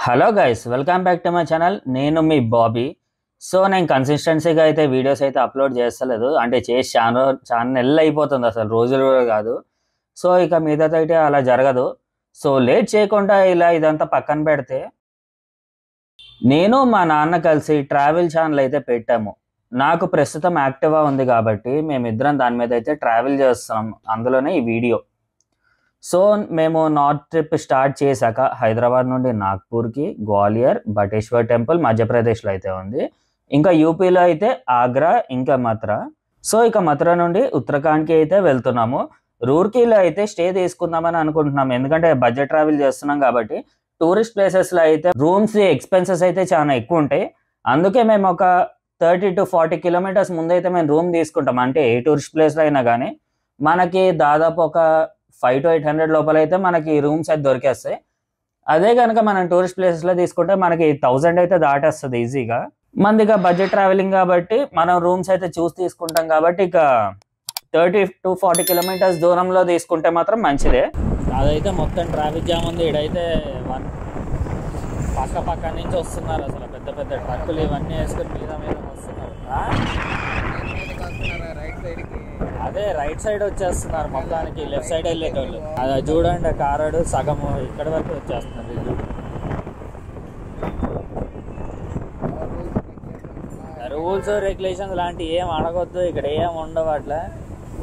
Hello guys, welcome back to my channel. నేను మీ Bobby. So నేను కన్సిస్టెన్సీగా అయితే వీడియోస్ అయితే అప్లోడ్ చేస్తలేదు, అంటే చేసి చాలా నెలలు అయిపోతుంది, అసలు రోజులు కూడా కాదు. సో ఇక మీదతో అయితే అలా జరగదు. సో లేట్ చేయకుండా ఇదంతా పక్కన పెడితే, నేను మా నాన్న కలిసి ట్రావెల్ ఛానల్ అయితే పెట్టాము. నాకు ప్రస్తుతం యాక్టివా ఉంది కాబట్టి మేమిద్దరం దాని మీద అయితే ట్రావెల్ చేస్తున్నాం, అందులోనే ఈ వీడియో. సో మేము నార్త్ ట్రిప్ స్టార్ట్ చేశాక హైదరాబాద్ నుండి నాగ్పూర్కి, గ్వాలియర్, బటేశ్వర్ టెంపుల్ మధ్యప్రదేశ్లో అయితే ఉంది. ఇంకా యూపీలో అయితే ఆగ్రా, ఇంకా మథురా. సో ఇక మథురా నుండి ఉత్తరాఖండ్కి అయితే వెళ్తున్నాము. రూర్కీలో అయితే స్టే తీసుకుందామని అనుకుంటున్నాము, ఎందుకంటే బడ్జెట్ ట్రావెల్ చేస్తున్నాం కాబట్టి. టూరిస్ట్ ప్లేసెస్లో అయితే రూమ్స్ ఎక్స్పెన్సెస్ అయితే చాలా ఎక్కువ ఉంటాయి. అందుకే మేము ఒక 30 to 40 కిలోమీటర్స్ ముందైతే మేము రూమ్ తీసుకుంటాం. అంటే ఏ టూరిస్ట్ ప్లేస్లో అయినా కానీ మనకి దాదాపు ఒక 500 to 800 లోపల అయితే మనకి రూమ్స్ అయితే దొరికేస్తాయి. అదే కనుక మనం టూరిస్ట్ ప్లేసెస్లో తీసుకుంటే మనకి 1000 అయితే దాటేస్తుంది ఈజీగా. మనదిగా బడ్జెట్ ట్రావెలింగ్ కాబట్టి మనం రూమ్స్ అయితే చూసి తీసుకుంటాం కాబట్టి ఇక 30 to 40 కిలోమీటర్స్ దూరంలో తీసుకుంటే మాత్రం మంచిదే. అదైతే మొత్తం ట్రాఫిక్ జామ్ ఉంది. ఇడైతే పక్క నుంచి వస్తున్నారు, అసలు పెద్ద పెద్ద ట్రక్కులు ఇవన్నీ వేసుకొని మీద వస్తున్నారు. అదే రైట్ సైడ్ వచ్చేస్తున్నారు, మొత్తానికి లెఫ్ట్ సైడ్ వెళ్ళేటోళ్ళు. అది చూడండి, కారాడు సగం ఇక్కడ వరకు వచ్చేస్తున్నారు. రూల్స్ రెగ్యులేషన్స్ లాంటివి ఏం అడగొద్దు, ఇక్కడ ఏం ఉండవు అట్లా.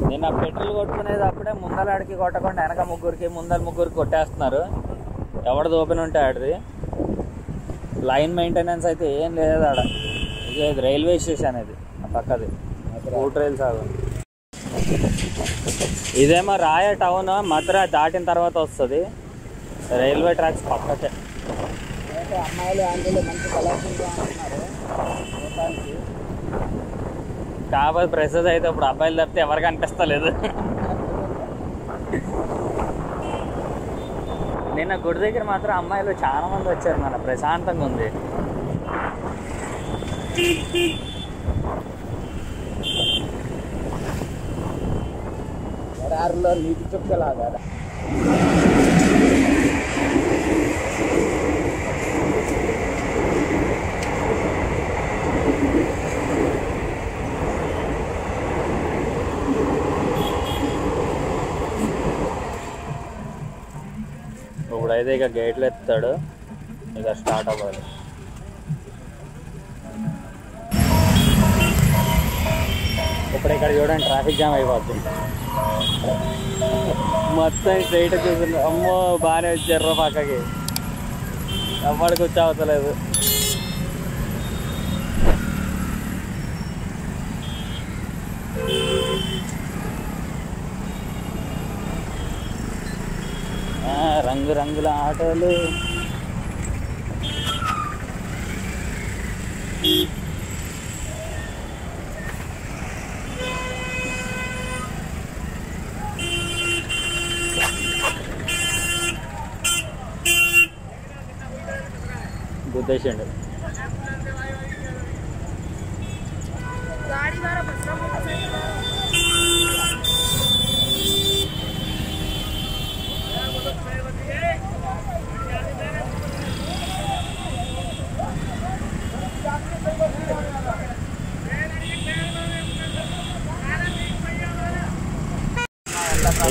నిన్న పెట్రోల్ కొట్టుకునేది అప్పుడే ముందలాడికి కొట్టకుండా వెనక ముందర ముగ్గురికి కొట్టేస్తున్నారు. ఎవడది ఓపెన్ ఉంటే ఆడిది. లైన్ మెయింటెనెన్స్ అయితే ఏం లేదు ఆడ. ఇది రైల్వే స్టేషన్, ఇది పక్కది ఫుడ్ రైల్ సాగు. ఇదేమో రాయ టౌన్, మథురా దాటిన తర్వాత వస్తుంది. రైల్వే ట్రాక్స్ పక్కకే. అమ్మాయిలు ఆంటీలు మంచి కలర్ఫుల్గా ఉంటున్నారు కాబట్టి ప్రెసెస్ అయితే ఇప్పుడు అబ్బాయిలు తప్పితే ఎవరు కనిపిస్తలేదు. నిన్న గుడి దగ్గర మాత్రం అమ్మాయిలు చాలా మంది వచ్చారు, మన ప్రశాంతంగా ఉంది. ఎడారిలో నీటి చుక్కలాగా ఇప్పుడైతే ఇక గేట్లు ఎత్తాడు, ఇక స్టార్ట్ అవ్వాలి. ఇప్పుడు ఇక్కడ చూడండి ట్రాఫిక్ జామ్ అయిపోతుంది. మొత్తం స్ట్రైట్ చూస్తుంది. అమ్మో బాగానే వచ్చారు పక్కకి, ఎవరికి వచ్చి అవతలేదు. రంగురంగుల ఆటోలు. గుద్దేసిండు.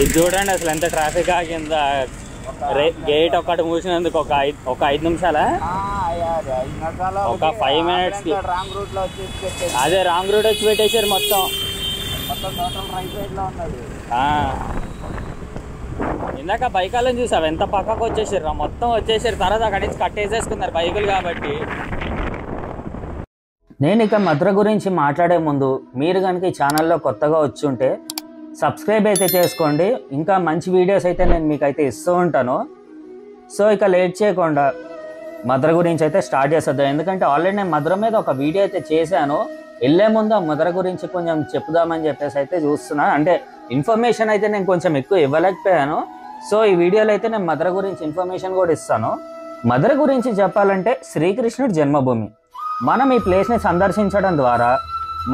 ఇది చూడండి అసలు ఎంత ట్రాఫిక్ ఆగిందా. గేట్ ఒక్కటి మూసినందుకు ఒక 5 నిమిషాలా, ఒక 5 minutes. అదే రాంగ్ రూట్ వచ్చి పెట్టేశారు మొత్తం. ఇందాక బైకాలను చూసావు ఎంత పక్కకు వచ్చేసారు, మొత్తం వచ్చేసారు. తర్వాత అక్కడి నుంచి కట్టేసేసుకున్నారు బైకులు కాబట్టి. నేను ఇక మథుర గురించి మాట్లాడే ముందు మీరు కనుక ఈ ఛానల్లో కొత్తగా వచ్చి ఉంటే సబ్స్క్రైబ్ అయితే చేసుకోండి. ఇంకా మంచి వీడియోస్ అయితే నేను మీకు అయితే ఇస్తూ ఉంటాను. సో ఇక లేట్ చేయకుండా మథుర గురించి అయితే స్టార్ట్ చేసేద్దాం. ఎందుకంటే ఆల్రెడీ నేను మథుర మీద ఒక వీడియో అయితే చేశాను. వెళ్ళే ముందు ఆ మథుర గురించి కొంచెం చెప్పుదామని చెప్పేసి అయితే చూస్తున్నా. అంటే ఇన్ఫర్మేషన్ అయితే నేను కొంచెం ఎక్కువ ఇవ్వలేకపోయాను. సో ఈ వీడియోలో అయితే నేను మథుర గురించి ఇన్ఫర్మేషన్ కూడా ఇస్తాను. మథుర గురించి చెప్పాలంటే శ్రీకృష్ణుడి జన్మభూమి. మనం ఈ ప్లేస్ని సందర్శించడం ద్వారా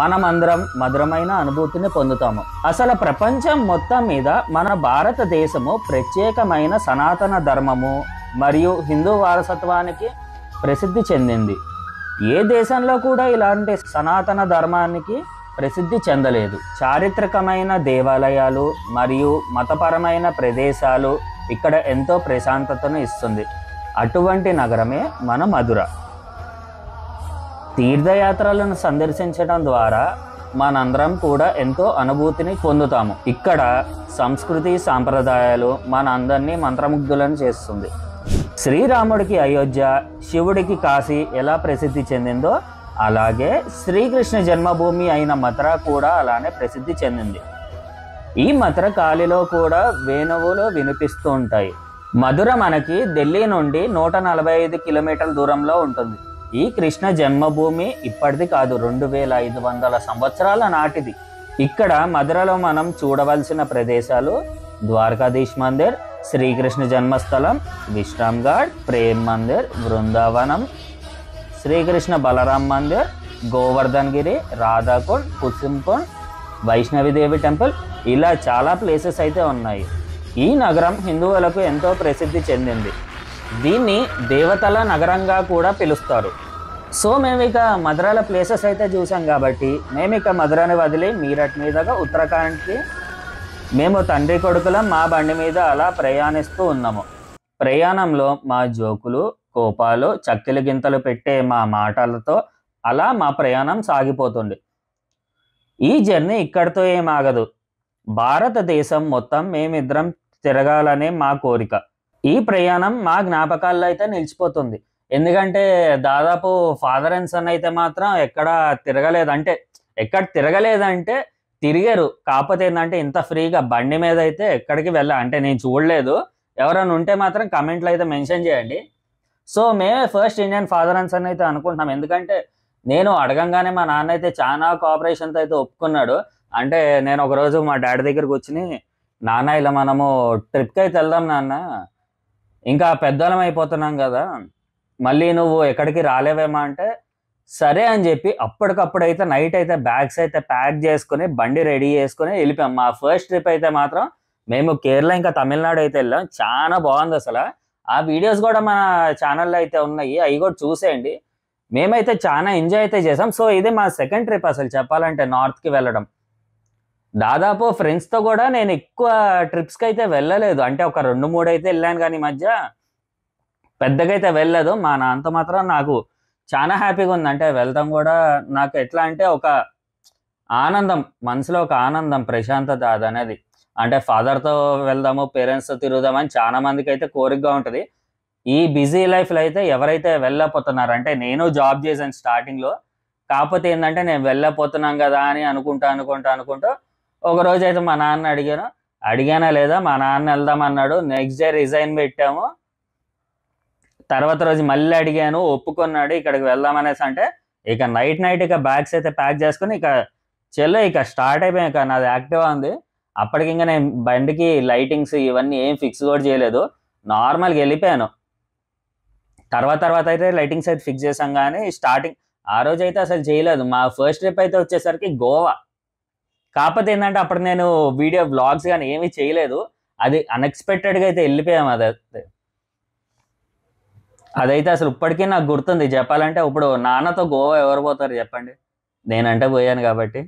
మనమందరం మధురమైన అనుభూతిని పొందుతాము. అసలు ప్రపంచం మొత్తం మీద మన భారతదేశము ప్రత్యేకమైన సనాతన ధర్మము మరియు హిందూ వారసత్వానికి ప్రసిద్ధి చెందింది. ఏ దేశంలో కూడా ఇలాంటి సనాతన ధర్మానికి ప్రసిద్ధి చెందలేదు. చారిత్రకమైన దేవాలయాలు మరియు మతపరమైన ప్రదేశాలు ఇక్కడ ఎంతో ప్రశాంతతను ఇస్తుంది. అటువంటి నగరమే మన మధుర. తీర్థయాత్రలను సందర్శించడం ద్వారా మనందరం కూడా ఎంతో అనుభూతిని పొందుతాము. ఇక్కడ సంస్కృతి సాంప్రదాయాలు మన అందరినీ మంత్రముగ్ధులను చేస్తుంది. శ్రీరాముడికి అయోధ్య, శివుడికి కాశీ ఎలా ప్రసిద్ధి చెందిందో అలాగే శ్రీకృష్ణ జన్మభూమి అయిన మథుర కూడా అలానే ప్రసిద్ధి చెందింది. ఈ మథుర కాలిలో కూడా వేణువులు వినిపిస్తూ ఉంటాయి. మధుర మనకి ఢిల్లీ నుండి 145 కిలోమీటర్ల దూరంలో ఉంటుంది. ఈ కృష్ణ జన్మభూమి ఇప్పటిది కాదు, 2500 సంవత్సరాల నాటిది. ఇక్కడ మధురలో మనం చూడవలసిన ప్రదేశాలు ద్వారకాధీష్ మందిర్, శ్రీకృష్ణ జన్మస్థలం, విశ్రామ్ఘాట్, ప్రేమ్ మందిర్, బృందావనం, శ్రీకృష్ణ బలరాం మందిర్, గోవర్ధన్ గిరి, రాధాకుండ్, కుసుమ్కుండ్, వైష్ణవిదేవి టెంపుల్, ఇలా చాలా ప్లేసెస్ అయితే ఉన్నాయి. ఈ నగరం హిందువులకు ఎంతో ప్రసిద్ధి చెందింది. దీన్ని దేవతల నగరంగా కూడా పిలుస్తారు. సో మేము ఇక మధురల ప్లేసెస్ అయితే చూసాం కాబట్టి మేము ఇక మధురని వదిలి మీరట్ మీదుగా ఉత్తరాఖండ్కి మేము తండ్రి కొడుకులం మా బండి మీద అలా ప్రయాణిస్తూ ఉన్నాము. ప్రయాణంలో మా జోకులు, కోపాలు, చక్కెల గింతలు పెట్టే మా మాటలతో అలా మా ప్రయాణం సాగిపోతుంది. ఈ జర్నీ ఇక్కడితో ఏమాగదు. భారతదేశం మొత్తం మేమిద్దరం తిరగాలనే మా కోరిక. ఈ ప్రయాణం మా జ్ఞాపకాల్లో అయితే నిలిచిపోతుంది. ఎందుకంటే దాదాపు ఫాదర్ అండ్ సన్ అయితే మాత్రం ఎక్కడ తిరగలేదంటే తిరిగారు. కాకపోతే ఏంటంటే ఇంత ఫ్రీగా బండి మీద అయితే ఎక్కడికి అంటే నేను చూడలేదు. ఎవరైనా ఉంటే మాత్రం కమెంట్లు అయితే మెన్షన్ చేయండి. సో మేమే first Indian father and son అయితే అనుకుంటున్నాం. ఎందుకంటే నేను అడగంగానే మా నాన్న అయితే చాలా కోఆపరేషన్తో అయితే ఒప్పుకున్నాడు. అంటే నేను ఒకరోజు మా డాడీ దగ్గరకు వచ్చి, నాన్న ఇలా మనము ట్రిప్కి అయితే వెళ్దాం నాన్న, ఇంకా పెద్దోళం అయిపోతున్నాం కదా, మళ్ళీ నువ్వు ఎక్కడికి రాలేవేమో అంటే సరే అని చెప్పి అప్పటికప్పుడైతే నైట్ అయితే బ్యాగ్స్ అయితే ప్యాక్ చేసుకుని బండి రెడీ చేసుకుని వెళ్ళిపోయాం. మా ఫస్ట్ ట్రిప్ అయితే మాత్రం మేము కేరళ ఇంకా తమిళనాడు అయితే వెళ్ళాం. చాలా బాగుంది అసలు. ఆ వీడియోస్ కూడా మన ఛానల్లో అయితే ఉన్నాయి, అవి కూడా చూసేయండి. మేమైతే చాలా ఎంజాయ్ అయితే చేసాం. సో ఇది మా సెకండ్ ట్రిప్ అసలు చెప్పాలంటే నార్త్కి వెళ్ళడం. దాదాపు ఫ్రెండ్స్తో కూడా నేను ఎక్కువ ట్రిప్స్కి అయితే వెళ్ళలేదు. అంటే ఒక 2-3 అయితే వెళ్ళాను, కానీ ఈ మధ్య పెద్దగా అయితే వెళ్ళలేదు. మా నాన్నతో మాత్రం నాకు చాలా హ్యాపీగా ఉంది. అంటే వెళ్తాం కూడా నాకు ఎట్లా అంటే ఒక ఆనందం, మనసులో ఒక ఆనందం, ప్రశాంతత అది అనేది. అంటే ఫాదర్తో వెళ్దాము, పేరెంట్స్తో తిరుగుదామని చాలా మందికి అయితే కోరికగా ఉంటుంది. ఈ బిజీ లైఫ్లో అయితే ఎవరైతే వెళ్ళకపోతున్నారు, అంటే నేను జాబ్ చేశాను స్టార్టింగ్లో, కాకపోతే ఏంటంటే నేను వెళ్ళకపోతున్నాం కదా అని అనుకుంటూ ఒకరోజు అయితే మా నాన్న అడిగానా లేదా, మా నాన్న వెళ్దామన్నాడు. నెక్స్ట్ డే రిజైన్ పెట్టాము. తర్వాత రోజు మళ్ళీ అడిగాను, ఒప్పుకున్నాడు ఇక్కడికి వెళ్దామనేసి. అంటే ఇక నైట్ ఇక బ్యాగ్స్ అయితే ప్యాక్ చేసుకుని ఇక స్టార్ట్ అయిపోయాం. ఇక నాది యాక్టివా ఉంది. అప్పటికి ఇంకా నేను బండికి లైటింగ్స్ ఇవన్నీ ఏం ఫిక్స్ కూడా చేయలేదు, నార్మల్గా వెళ్ళిపోయాను. తర్వాత అయితే లైటింగ్స్ అయితే ఫిక్స్ చేసాం, కానీ స్టార్టింగ్ ఆ రోజు అయితే అసలు చేయలేదు. మా ఫస్ట్ ట్రిప్ అయితే వచ్చేసరికి గోవా. కాకపోతే ఏంటంటే అప్పుడు నేను వీడియో బ్లాగ్స్ కానీ ఏమీ చేయలేదు. అది అన్ఎక్స్పెక్టెడ్గా అయితే వెళ్ళిపోయాము. అదైతే అసలు ఇప్పటికీ నాకు గుర్తుంది. చెప్పాలంటే ఇప్పుడు నాన్నతో గోవా ఎవరు పోతారు చెప్పండి, నేనంటే పోయాను కాబట్టి.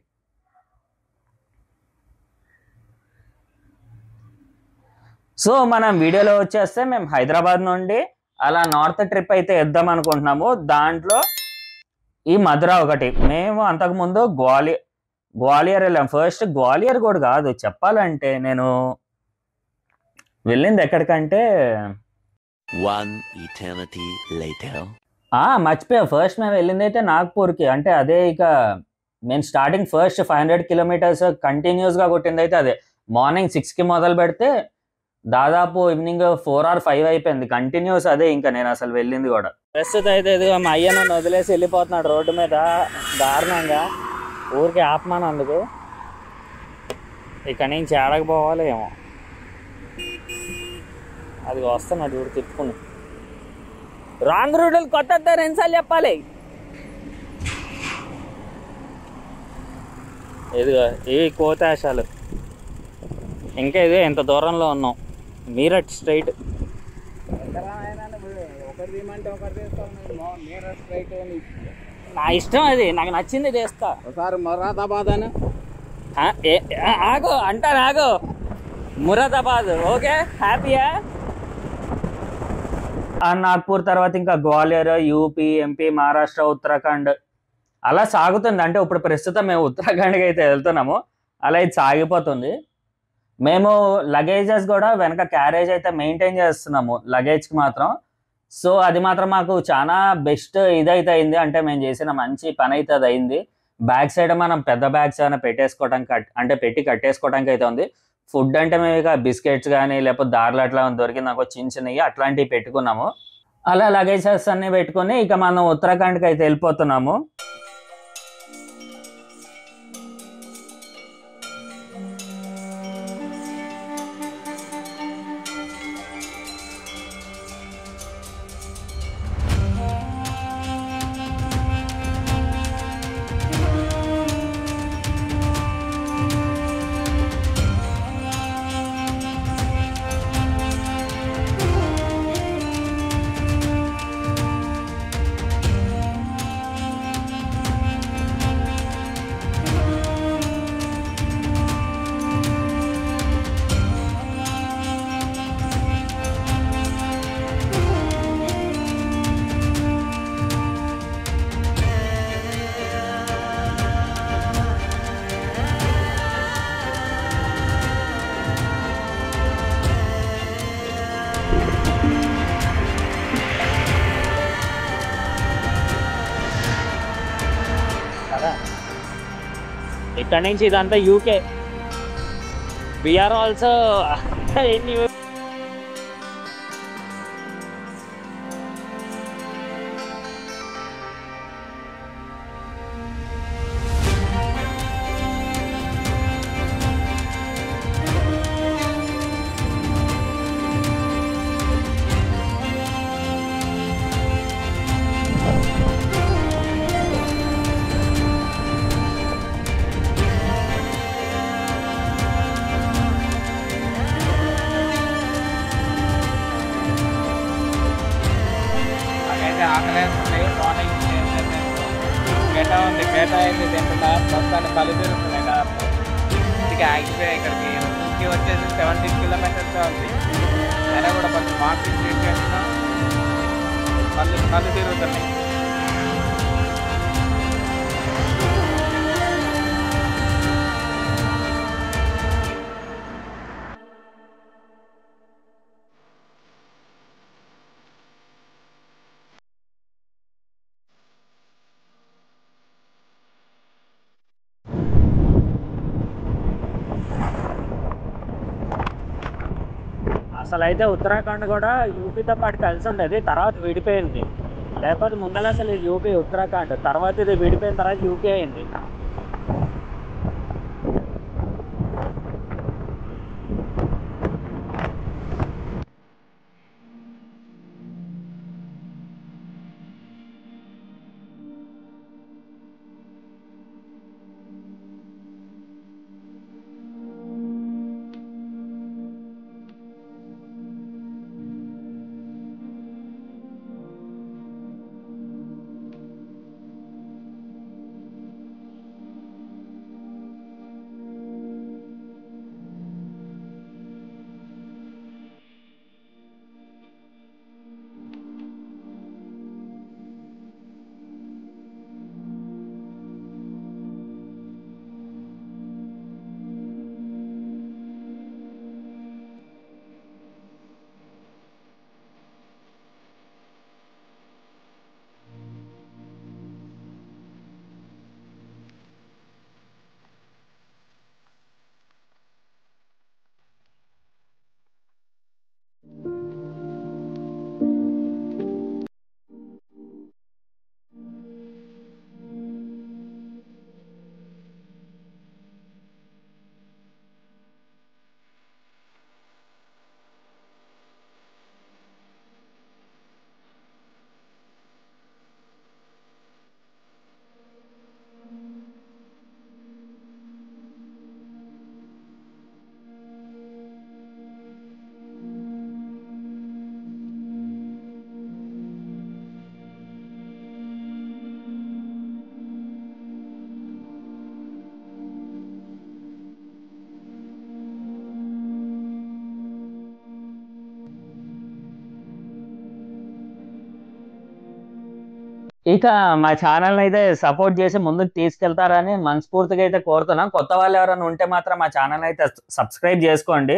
సో మనం వీడియోలో వచ్చేస్తే మేము హైదరాబాద్ నుండి అలా నార్త్ ట్రిప్ అయితే వేద్దాం అనుకుంటున్నాము. దాంట్లో ఈ మధుర ఒకటి. మేము అంతకుముందు గ్వాలియర్ వెళ్ళాం. ఫస్ట్ గ్వాలియర్ కూడా కాదు, చెప్పాలంటే నేను వెళ్ళింది ఎక్కడికంటే మర్చిపోయా. ఫస్ట్ మేము వెళ్ళింది అయితే నాగ్పూర్కి. అంటే అదే ఇక మేము స్టార్టింగ్ ఫస్ట్ 500 కిలోమీటర్స్ కంటిన్యూస్గా కొట్టింది అయితే అదే. మార్నింగ్ 6కి మొదలు పెడితే దాదాపు ఈవినింగ్ 4 or 5 అయిపోయింది కంటిన్యూస్. అదే ఇంకా నేను అసలు వెళ్ళింది కూడా. ప్రస్తుతం అయితే ఇదిగో మా అయ్య నన్ను వదిలేసి వెళ్ళిపోతున్నాడు రోడ్డు మీద దారుణంగా, ఊరికి ఆపమానందుకు. ఇక్కడ నుంచి ఆడకపోవాలి ఏమో, అది వస్తున్నాడు ఊరు తిప్పుకుని. రాంగ్ రూట్లు కొత్త రెండుసార్లు చెప్పాలి. ఇదిగో ఈ కోతాశాలు. ఇంకా ఇదే ఎంత దూరంలో ఉన్నాం, మీరట్ స్ట్రైట్. నా ఇష్టం, అది నాకు నచ్చింది చేస్తా. ఒకసారి మొరాదాబాద్ అని ఆగో అంటాను, ఆగో. మురాదాబాద్, ఓకే, హ్యాపీయా. నాగ్పూర్ తర్వాత ఇంకా గ్వాలియర్, యూపీ, ఎంపీ, మహారాష్ట్ర, ఉత్తరాఖండ్ అలా సాగుతుంది. అంటే ఇప్పుడు ప్రస్తుతం మేము ఉత్తరాఖండ్కి అయితే వెళ్తున్నాము, అలా ఇది సాగిపోతుంది. మేము లగేజెస్ కూడా వెనక క్యారేజ్ అయితే మెయింటైన్ చేస్తున్నాము లగేజ్కి మాత్రం. సో అది మాత్రం మాకు చాలా బెస్ట్ ఇదైతే అయింది. అంటే మేము చేసిన మంచి పని అయితే అది అయింది. బ్యాక్ సైడ్ మనం పెద్ద బ్యాగ్స్ ఏమైనా పెట్టేసుకోవడానికి అంటే పెట్టి కట్టేసుకోవడానికి అయితే ఉంది. ఫుడ్ అంటే మేము ఇక బిస్కెట్స్ కానీ లేకపోతే దారిలో అట్లా దొరికింది నాకు చిన్న చిన్నవి అట్లాంటివి పెట్టుకున్నాము. అలా లగేజెస్ అన్ని పెట్టుకుని ఇక మనం ఉత్తరాఖండ్కి అయితే వెళ్ళిపోతున్నాము. ఇక్కడ నుంచి ఇదంతా యూకే. వీఆర్ ఆల్సో గేటా ఉంది. గేటా అయితే తింటున్నా ప్రస్తుతాన్ని కళ్ళు తిరుగుతున్నాయి కదా. ఇదికి ఆగిపోయాయి. ఇక్కడికి వచ్చేసి 17 కిలోమీటర్స్ ఉంది. అయినా కూడా కొంచెం మార్కింగ్ చేసేసిన కళ్ళు తిరుగుతున్నాయి. అసలు అయితే ఉత్తరాఖండ్ కూడా యూపీతో పాటు కలిసి ఉండేది, తర్వాత విడిపోయింది. లేకపోతే ముందర అసలు ఇది యూపీ ఉత్తరాఖండ్, తర్వాత ఇది విడిపోయిన తర్వాత యూపీ అయింది. ఇక మా ఛానల్ అయితే సపోర్ట్ చేసి ముందుకు తీసుకెళ్తారని మనస్ఫూర్తిగా అయితే కోరుతున్నాం. కొత్త వాళ్ళు ఎవరైనా ఉంటే మాత్రం మా ఛానల్ అయితే సబ్స్క్రైబ్ చేసుకోండి.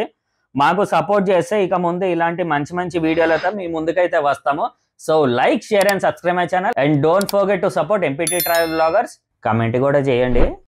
మాకు సపోర్ట్ చేస్తే ఇక ముందు ఇలాంటి మంచి మంచి వీడియోలతో మీ ముందుకైతే వస్తాము. So like, share and subscribe my channel and don't forget to support MPT travel bloggers. Comment కూడా చేయండి.